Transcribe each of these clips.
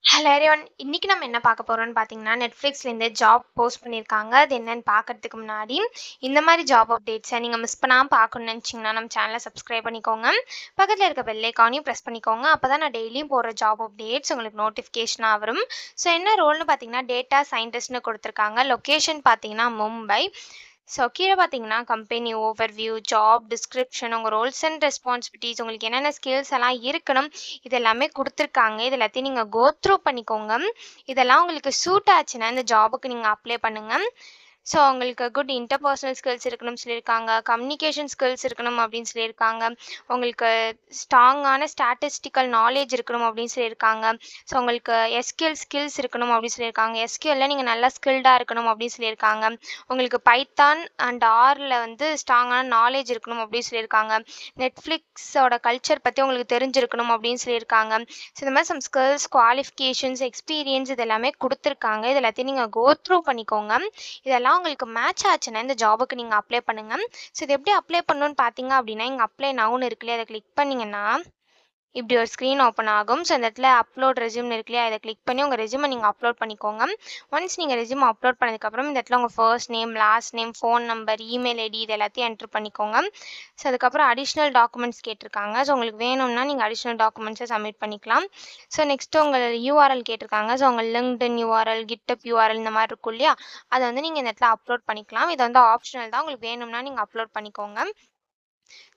Hello everyone. இன்னைக்கு நம்ம என்ன பார்க்க போறோம்னு பார்த்தீங்கன்னா, Netflixலேருந்து ஜாப் போஸ்ட் பண்ணியிருக்காங்க. அது என்னன்னு பார்க்கறதுக்கு முன்னாடி, இந்த மாரி ஜாப் அப்டேட்ஸை நீங்க மிஸ் பண்ணாம பார்க்கணும்னு நினச்சிங்கன்னா, நம்ம சேனலை சப்ஸ்கிரைப் பண்ணிக்கோங்க. பக்கத்துல இருக்க பெல் ஐகானையும் பிரஸ் பண்ணிக்கோங்க. அப்பதான் நான் டெய்லியும் போடுற ஜாப் அப்டேட்ஸ் உங்களுக்கு நோட்டிஃபிகேஷனா வரும். ஸோ என்ன ரோல்னு பார்த்தீங்கன்னா, டேட்டா சயின்டிஸ்ட்னு குடுத்துருக்காங்க. லொகேஷன் பார்த்தீங்கன்னா மும்பை. ஸோ கீழ பார்த்தீங்கன்னா, கம்பெனி ஓவர்வியூ, ஜாப் டிஸ்கிரிப்ஷன், உங்க ரோல்ஸ் அண்ட் ரெஸ்பான்சிபிலிட்டீஸ், உங்களுக்கு என்னென்ன ஸ்கில்ஸ் எல்லாம் இருக்கணும், இது எல்லாமே குடுத்துருக்காங்க. இது எல்லாத்தையும் நீங்க கோ த்ரூ பண்ணிக்கோங்க. இதெல்லாம் உங்களுக்கு சூட் ஆச்சுன்னா, இந்த ஜாபுக்கு நீங்க அப்ளை பண்ணுங்க. ஸோ உங்களுக்கு குட் இன்டர்பர்சனல் ஸ்கில்ஸ் இருக்கணும்னு சொல்லியிருக்காங்க. கம்யூனிகேஷன் ஸ்கில்ஸ் இருக்கணும் அப்படின்னு சொல்லியிருக்காங்க. உங்களுக்கு ஸ்ட்ராங்கான ஸ்டாட்டிஸ்டிக்கல் நாலேட்ஜ் இருக்கணும் அப்படின்னு சொல்லியிருக்காங்க. ஸோ உங்களுக்கு எஸ்கியூஎல் ஸ்கில்ஸ் இருக்கணும் அப்படின்னு சொல்லியிருக்காங்க. எஸ்கியூஎல்ல நீங்க நல்லா ஸ்கில்டா இருக்கணும் அப்படின்னு சொல்லியிருக்காங்க. உங்களுக்கு பைத்தான் அண்ட் ஆர்ல வந்து ஸ்ட்ராங்கான நாலேட்ஜ் இருக்கணும் அப்படின்னு சொல்லியிருக்காங்க. நெட்ஃப்ளிக்ஸோட கல்ச்சர் பத்தி உங்களுக்கு தெரிஞ்சிருக்கணும் அப்படின்னு சொல்லியிருக்காங்க. ஸோ இந்த மாதிரி சம் ஸ்கில்ஸ், குவாலிஃபிகேஷன்ஸ், எக்ஸ்பீரியன்ஸ் இது எல்லாமே குடுத்துருக்காங்க. இது எல்லாத்தையும் நீங்க கோ த்ரூ பண்ணிக்கோங்க. இதெல்லாம் உங்களுக்கு மேட்ச் ஆச்சுன்னா, இந்த ஜாபுக்கு நீங்க அப்ளை பண்ணுங்க. ஸோ இது எப்படி அப்ளை பண்ணணும்னு பார்த்தீங்க அப்படின்னா, இங்க அப்ளை நவுன்னு இருக்கு இல்லையா, அத கிளிக் பண்ணீங்கன்னா, இப்படி ஒரு ஸ்க்ரீன் ஓப்பன் ஆகும். ஸோ இந்த இடத்துல அப்லோட் ரெஸ்யூம்னு இருக்கு இல்லையா, இத கிளிக் பண்ணி உங்க ரெஸ்யூமை நீங்க அப்லோட் பண்ணிக்கோங்க. ஒன்ஸ் நீங்க ரெஸ்யூம் அப்லோட் பண்ணதுக்கப்புறம், இந்த இடத்துல உங்க first name, last name, phone number, email ID இது எல்லாத்தையும் என்டர் பண்ணிக்கோங்க. ஸோ அதுக்கப்புறம் அடிஷ்னல் டாக்குமெண்ட்ஸ் கேட்டிருக்காங்க. ஸோ உங்களுக்கு வேணும்னா நீங்க அடிஷ்னல் டாக்குமெண்ட்ஸை சப்மிட் பண்ணிக்கலாம். ஸோ நெக்ஸ்ட்டு உங்க யூஆர்எல் கேட்டிருக்காங்க. ஸோ உங்க லிங்க்டின் யூஆர்எல், கிட்டப் யூஆர்எல் இந்த மாதிரி இருக்கும் இல்லையா, அதை வந்து நீங்க இந்த இடத்துல அப்லோட் பண்ணிக்கலாம். இது வந்து ஆப்ஷனல் தான். உங்களுக்கு வேணும்னா நீங்க அப்லோட் பண்ணிக்கோங்க.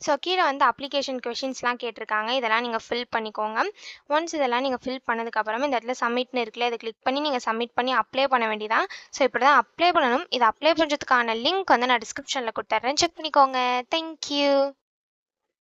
ஸோ கீழ வந்து அப்ளிகேஷன் கொஷின்ஸ்லாம் கேட்டிருக்காங்க. இதெல்லாம் நீங்க ஃபில் பண்ணிக்கோங்க. ஒன்ஸ் இதெல்லாம் நீங்க ஃபில் பண்ணதுக்கப்புறம் இந்த இடத்துல சப்மிட்னு இருக்குல்ல, இத கிளிக் பண்ணி நீங்க சப்மிட் பண்ணி அப்ளை பண்ண வேண்டியதான். ஸோ இப்படி தான் அப்ளை பண்ணணும். இத அப்ளை பண்றதுக்கான லிங்க் வந்து நான் டிஸ்கிரிப்ஷன்ல குடுத்துர்றேன். செக் பண்ணிக்கோங்க. Thank you.